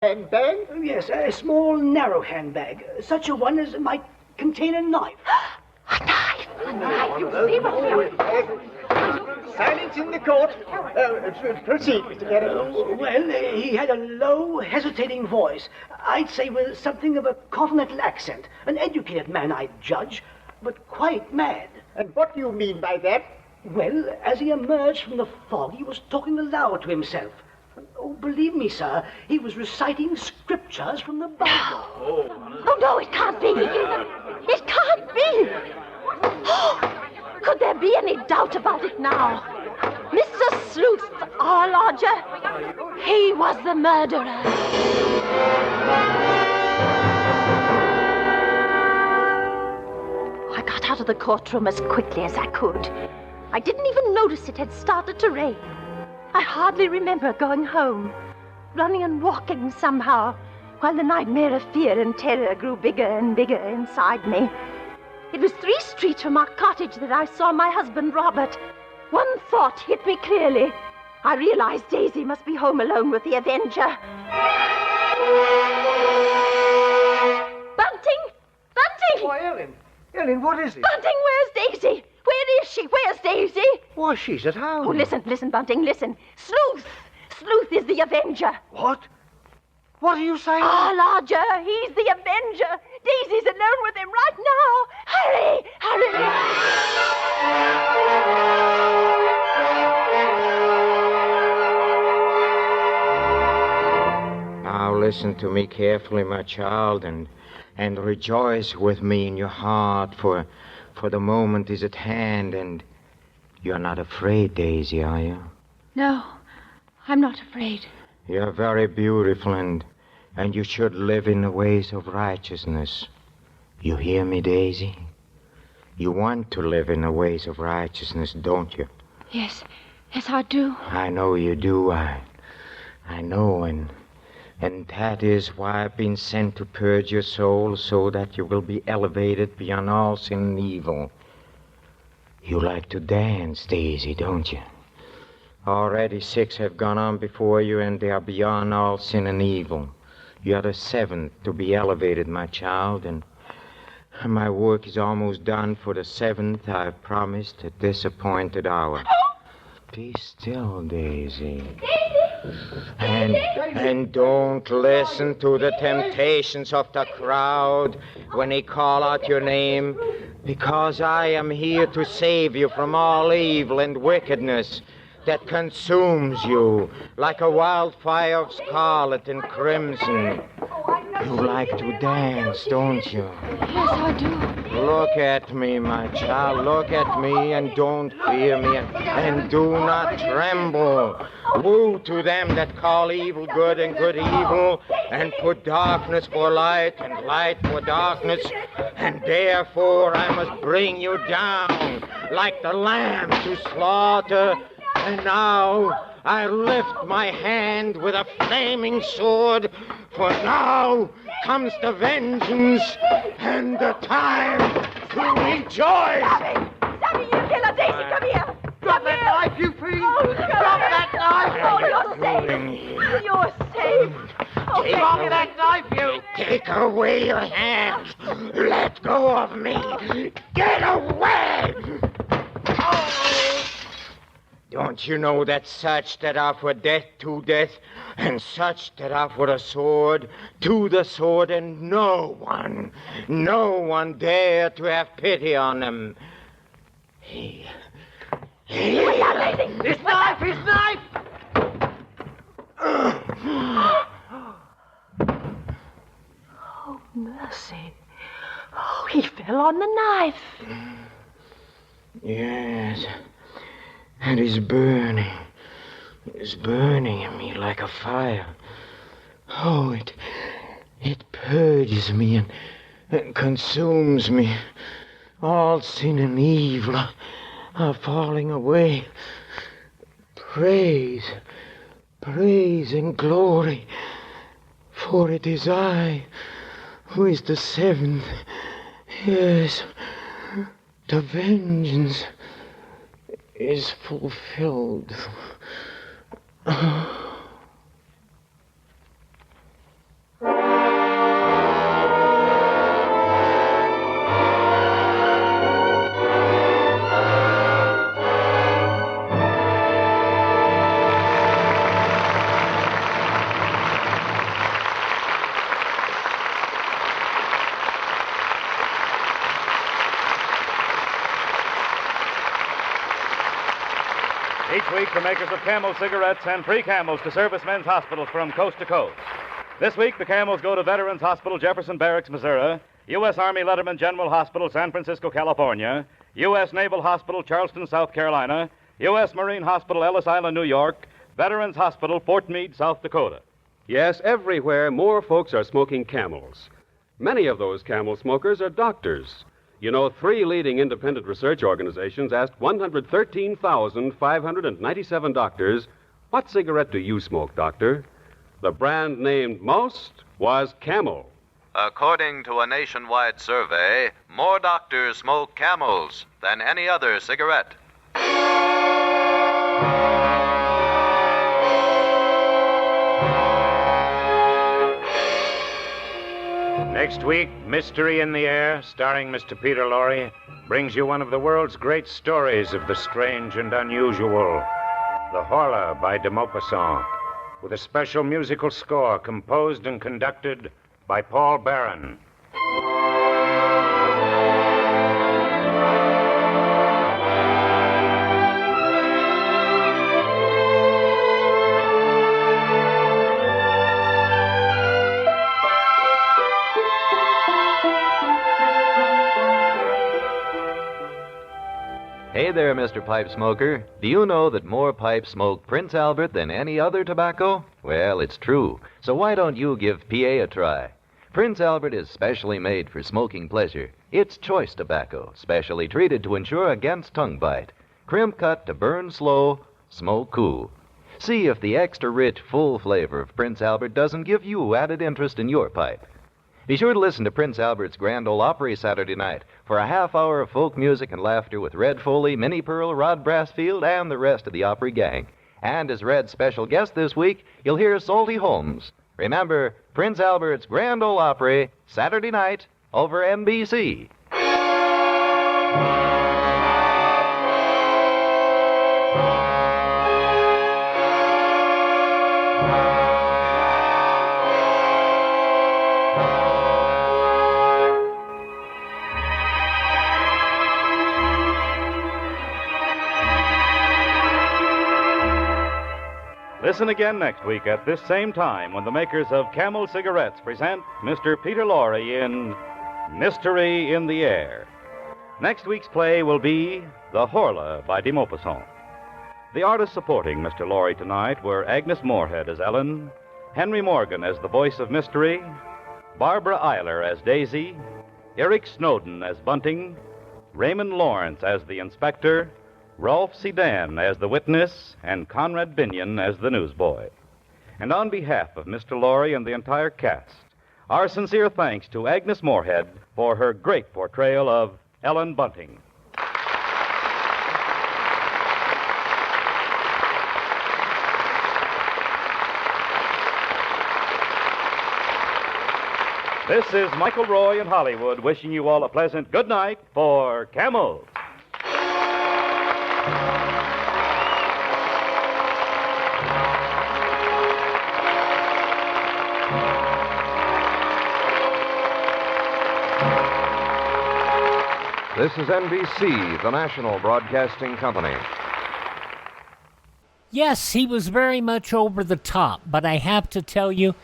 Handbag? Yes, a small, narrow handbag. Such a one as might contain a knife. A knife! A knife! You see what? Silence in the court. Proceed, Mr. Carey. Well, he had a low, hesitating voice. I'd say with something of a continental accent. An educated man, I'd judge, but quite mad. And what do you mean by that? Well, as he emerged from the fog, he was talking aloud to himself. Oh, believe me, sir, he was reciting scriptures from the Bible. Oh, no, it can't be. It can't be. Oh, could there be any doubt about it now? Mr. Sleuth, our lodger, he was the murderer. I got out of the courtroom as quickly as I could. I didn't even notice it had started to rain. I hardly remember going home, running and walking somehow, while the nightmare of fear and terror grew bigger and bigger inside me. It was 3 streets from our cottage that I saw my husband, Robert. One thought hit me clearly. I realized Daisy must be home alone with the Avenger. Bunting! Bunting! Why, Ellen, what is it? Bunting, where's Daisy? Where is she? Where's Daisy? Why, she's at home. Oh, listen, Bunting, listen. Sleuth is the Avenger. What? What are you saying? Ah, lodger, he's the Avenger. Daisy's alone with him right now. Hurry! Now listen to me carefully, my child, and rejoice with me in your heart, for the moment is at hand, and you're not afraid, Daisy, are you? No, I'm not afraid. You're very beautiful, and you should live in the ways of righteousness. You hear me, Daisy? You want to live in the ways of righteousness, don't you? Yes, I do. I know you do. I know, and that is why I've been sent to purge your soul so that you will be elevated beyond all sin and evil. You like to dance, Daisy, don't you? Already 6 have gone on before you, and they are beyond all sin and evil. You are the 7th to be elevated, my child, and my work is almost done for the 7th I've promised at this appointed hour. Be still, Daisy. And don't listen to the temptations of the crowd when they call out your name, because I am here to save you from all evil and wickedness that consumes you like a wildfire of scarlet and crimson. You like to dance, don't you? Yes, I do. Look at me, my child. Look at me, and don't fear me, and do not tremble. Woe to them that call evil good and good evil, and put darkness for light and light for darkness, and therefore I must bring you down like the lamb to slaughter. And now I lift my hand with a flaming sword, for now comes the vengeance and the time to rejoice. Sammy, you killer, Daisy, come here. Drop that knife, you fiend! Oh, Drop that knife! Oh, you're safe. Oh, Drop that knife, you! Take away your hands. Let go of me. Get away! Don't you know that such that are for death to death, and such that are for the sword to the sword, and no one dare to have pity on them? His knife! Oh, mercy. Oh, he fell on the knife. Yes, and it's burning. It's burning in me like a fire. Oh, it purges me and consumes me. All sin and evil are falling away. Praise and glory, for it is I who is the 7th. Yes, the vengeance is fulfilled. the makers of Camel cigarettes and free Camels to service men's hospitals from coast to coast. This week, the Camels go to Veterans Hospital, Jefferson Barracks, Missouri, U.S. Army Letterman General Hospital, San Francisco, California, U.S. Naval Hospital, Charleston, South Carolina, U.S. Marine Hospital, Ellis Island, New York, Veterans Hospital, Fort Meade, South Dakota. Yes, everywhere more folks are smoking Camels. Many of those Camel smokers are doctors. You know, 3 leading independent research organizations asked 113,597 doctors, "What cigarette do you smoke, doctor?" The brand named most was Camel. According to a nationwide survey, more doctors smoke Camels than any other cigarette. Next week, Mystery in the Air, starring Mr. Peter Lorre, brings you one of the world's great stories of the strange and unusual, The Horla by de Maupassant, with a special musical score composed and conducted by Paul Barron. Hey there, Mr. Pipe Smoker. Do you know that more pipes smoke Prince Albert than any other tobacco? Well, it's true. So why don't you give PA a try? Prince Albert is specially made for smoking pleasure. It's choice tobacco, specially treated to ensure against tongue bite. Crimp cut to burn slow, smoke cool. See if the extra rich, full flavor of Prince Albert doesn't give you added interest in your pipe. Be sure to listen to Prince Albert's Grand Ole Opry Saturday night for a half hour of folk music and laughter with Red Foley, Minnie Pearl, Rod Brassfield, and the rest of the Opry gang. And as Red's special guest this week, you'll hear Salty Holmes. Remember, Prince Albert's Grand Ole Opry, Saturday night, over NBC. Listen again next week at this same time when the makers of Camel cigarettes present Mr. Peter Lorre in Mystery in the Air. Next week's play will be The Horla by de Maupassant. The artists supporting Mr. Lorre tonight were Agnes Moorehead as Ellen, Henry Morgan as the voice of Mystery, Barbara Eiler as Daisy, Eric Snowden as Bunting, Raymond Lawrence as the Inspector, Rolf Sedan as the witness, and Conrad Binion as the newsboy. And on behalf of Mr. Lorre and the entire cast, our sincere thanks to Agnes Moorehead for her great portrayal of Ellen Bunting. This is Michael Roy in Hollywood wishing you all a pleasant good night for Camels. This is NBC, the national broadcasting company. Yes, he was very much over the top, but I have to tell you,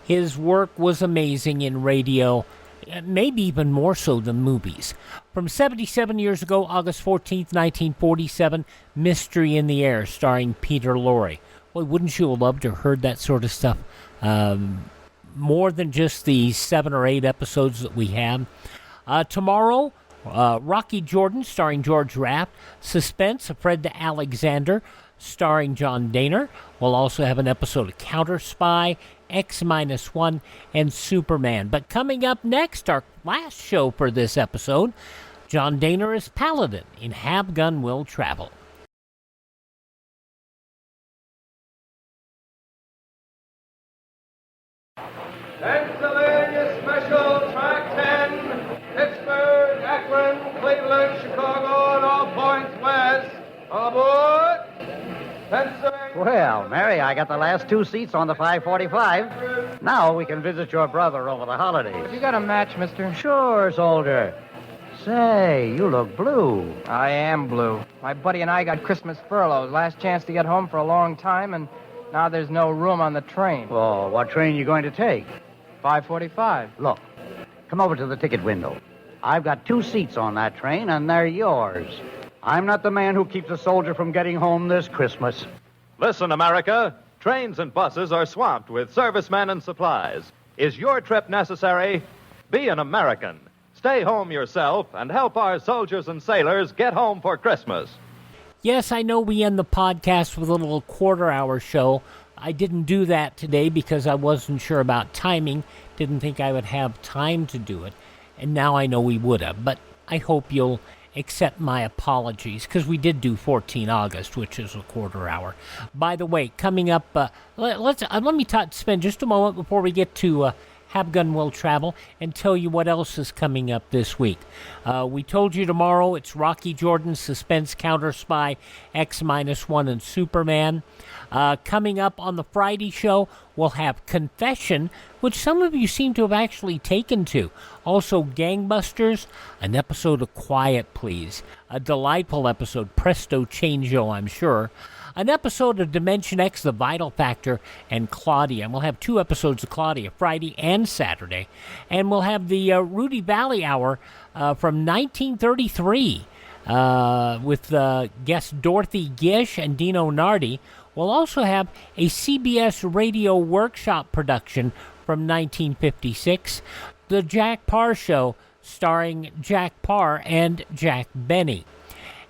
his work was amazing in radio, maybe even more so than movies. From 77 years ago, August 14th, 1947, Mystery in the Air, starring Peter Lorre. Boy, wouldn't you have loved to have heard that sort of stuff? More than just the 7 or 8 episodes that we have. Tomorrow, Rocky Jordan, starring George Raft. Suspense, Fred Alexander, starring John Daner. We'll also have an episode of Counter Spy, X-1, and Superman. But coming up next, our last show for this episode, John Daner is Paladin in Have Gun Will Travel. Pennsylvania Special Track 10, Pittsburgh, Akron, Cleveland, Chicago, and all points west. All aboard! Pennsylvania. Well, Mary, I got the last 2 seats on the 545. Now we can visit your brother over the holidays. You got a match, mister? Sure, soldier. Say, you look blue. I am blue. My buddy and I got Christmas furloughs. Last chance to get home for a long time, and now there's no room on the train. Oh, what train are you going to take? 5:45. Look, come over to the ticket window. I've got 2 seats on that train, and they're yours. I'm not the man who keeps a soldier from getting home this Christmas. Listen, America. Trains and buses are swamped with servicemen and supplies. Is your trip necessary? Be an American. Stay home yourself and help our soldiers and sailors get home for Christmas. Yes, I know we end the podcast with a little quarter-hour show. I didn't do that today because I wasn't sure about timing. Didn't think I would have time to do it. And now I know we would have. But I hope you'll accept my apologies, because we did do 14 August, which is a quarter hour. By the way, coming up, let me spend just a moment before we get to Have Gun Will Travel and tell you what else is coming up this week. We told you tomorrow it's Rocky Jordan's Suspense Counter Spy X-1 and Superman. Coming up on the Friday show, we'll have Confession, which some of you seem to have actually taken to. Also, Gangbusters, an episode of Quiet Please. A delightful episode, presto changeo, I'm sure. An episode of Dimension X, The Vital Factor, and Claudia. And we'll have 2 episodes of Claudia, Friday and Saturday. And we'll have the Rudy Valley Hour from 1933 with guests Dorothy Gish and Dino Nardi. We'll also have a CBS radio workshop production from 1956, The Jack Parr Show, starring Jack Parr and Jack Benny.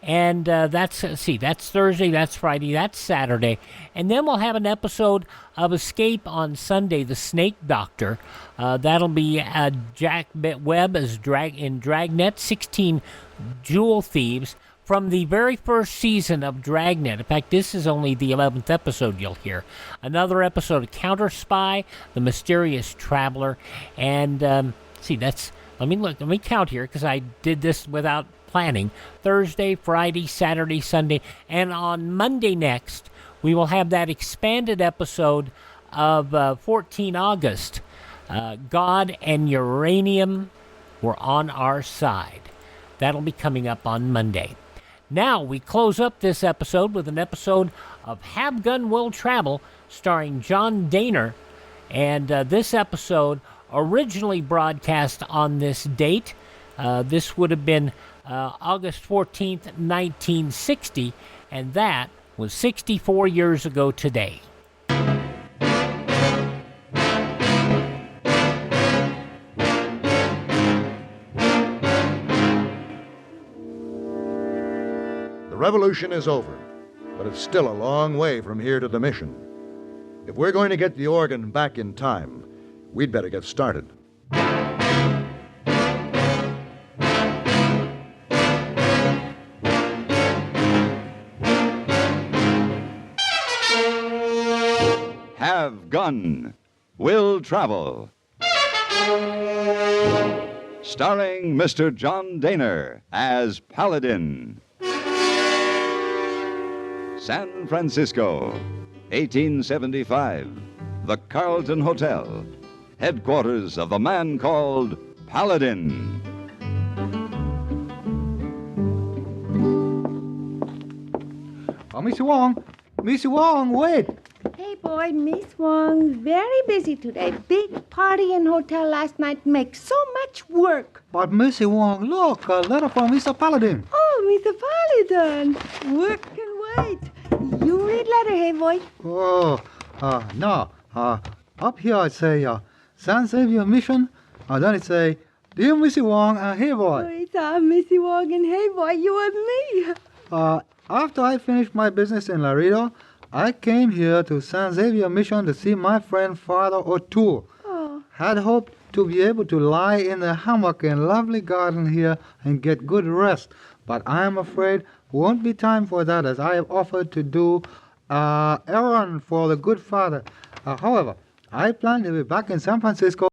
And that's Thursday, that's Friday, that's Saturday. And then we'll have an episode of Escape on Sunday, The Snake Doctor. That'll be Jack Webb as in Dragnet, 16 Jewel Thieves from the very first season of Dragnet. In fact, this is only the 11th episode you'll hear. Another episode of Counter Spy, The Mysterious Traveler. And let me count here, because I did this without planning. Thursday, Friday, Saturday, Sunday, and on Monday next, we will have that expanded episode of 14 August. God and Uranium were on our side. That'll be coming up on Monday. Now, we close up this episode with an episode of Have Gun Will Travel, starring John Daner. And this episode originally broadcast on this date. This would have been August 14th, 1960, and that was 64 years ago today. The revolution is over, but it's still a long way from here to the mission. If we're going to get the organ back in time, we'd better get started. Have Gun Will Travel. Starring Mr. John Daner as Paladin. San Francisco, 1875. The Carlton Hotel, headquarters of the man called Paladin. Oh, Miss Wong, wait. Hey, boy, Miss Wong, very busy today. Big party in hotel last night makes so much work. But Missy Wong, look, a letter from Mr. Paladin. Oh, Mr. Paladin, work can wait. You read letter, hey, boy. Oh, no. Up here I say, San Xavier Mission. Then it say, Dear Missy Wong and Hey Boy. Oh, it's Missy Wong and Hey Boy, you and me. After I finished my business in Laredo, I came here to San Xavier Mission to see my friend Father O'Toole. Oh. Had hoped to be able to lie in the hammock in lovely garden here and get good rest. But I am afraid won't be time for that, as I have offered to do errand for the good Father. However, I plan to be back in San Francisco